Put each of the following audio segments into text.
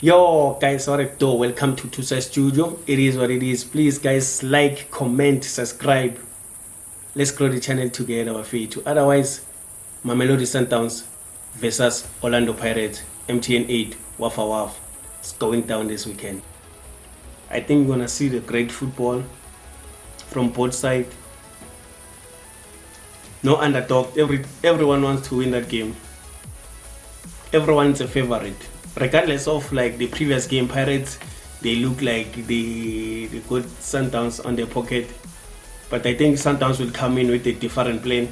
Yo guys, what up though? Welcome to Tusa Studio. It is what it is. Please guys, like, comment, subscribe. Let's grow the channel together, Wafethu. Otherwise, Mamelodi Sundowns versus Orlando Pirates, MTN 8, wafa. It's going down this weekend. I think we're gonna see the great football from both sides. No underdog. Everyone wants to win that game. Everyone's a favorite. Regardless of like the previous game, Pirates, they look like they got Sundowns on their pocket. But I think Sundowns will come in with a different plan,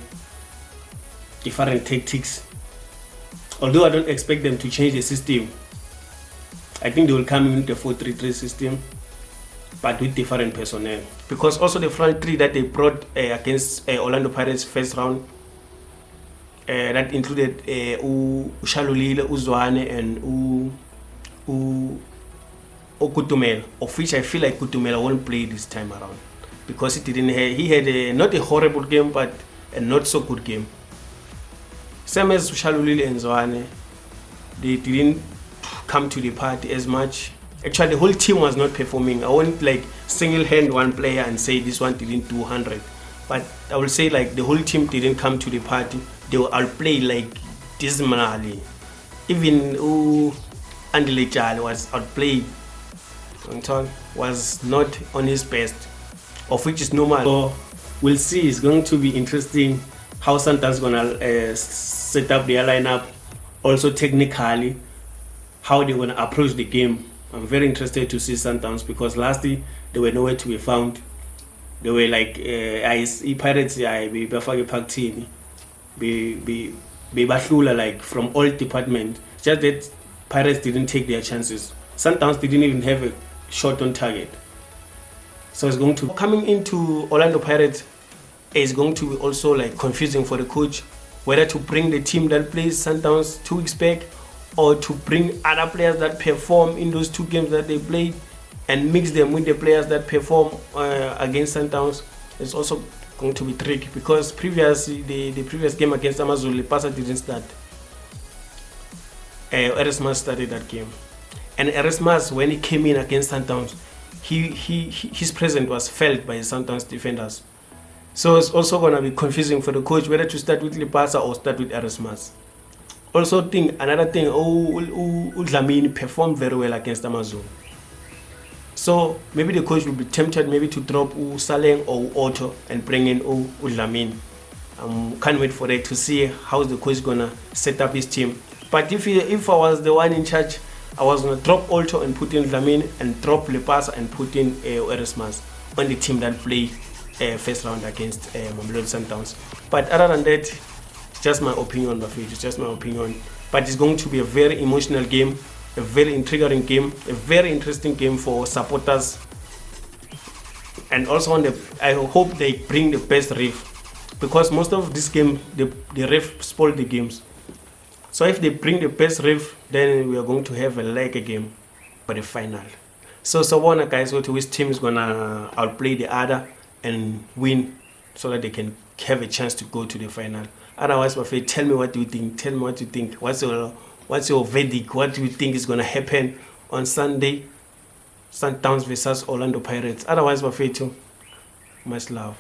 different tactics. Although I don't expect them to change the system. I think they will come in with the 4-3-3 system, but with different personnel. Because also the front three that they brought against Orlando Pirates first round, that included Ushalulile, Uzwane, and Kutumela, of which I feel like Kutumela won't play this time around because he had not a horrible game but a not so good game. Same as Ushalulile and Zwane, they didn't come to the party as much. Actually, the whole team was not performing. I won't like single hand one player and say this one didn't do 100, but I will say like the whole team didn't come to the party. They will outplay like dismally. Even Andile Jal was outplayed. Was not on his best, of which is normal. So we'll see. It's going to be interesting how Sundowns gonna set up their lineup. Also technically, how they're gonna approach the game. I'm very interested to see Sundowns because lastly they were nowhere to be found. They were like Pirates be bafake phakathini. Be bahlula like from all departments. Just that Pirates didn't take their chances. Sundowns didn't even have a shot on target. So it's going to coming into Orlando Pirates is going to be also like confusing for the coach whether to bring the team that plays Sundowns 2 weeks back or to bring other players that perform in those 2 games that they played and mix them with the players that perform against Sundowns. It's also going to be tricky because previously the previous game against Amazulu, Pasa didn't start. Erasmus started that game, and Erasmus, when he came in against Sundowns, his presence was felt by the Sundowns defenders. So it's also going to be confusing for the coach whether to start with Lipasa or start with Erasmus. Also, another thing, Dlamini performed very well against Amazulu. So maybe the coach will be tempted maybe to drop Saleng or Otto and bring in Dlamini. Can't wait for that to see how the coach gonna set up his team. But if I was the one in charge, I was gonna drop Otto and put in Dlamini and drop Lepasa and put in Erasmus on the team that play first round against Mamelodi Sundowns. But other than that, it's just my opinion, Bafethu. It's just my opinion. But it's going to be a very emotional game, a very intriguing game, a very interesting game for supporters. And also I hope they bring the best ref, because most of this game the ref spoiled the games. So if they bring the best ref, then we are going to have a game for the final. So Sabona guys, which team is gonna outplay the other and win so that they can have a chance to go to the final. Otherwise, Bafethu, tell me what do you think? Tell me what you think. What's your verdict? What do you think is gonna happen on Sunday? Sundowns versus Orlando Pirates. Otherwise, Bafethu, much love.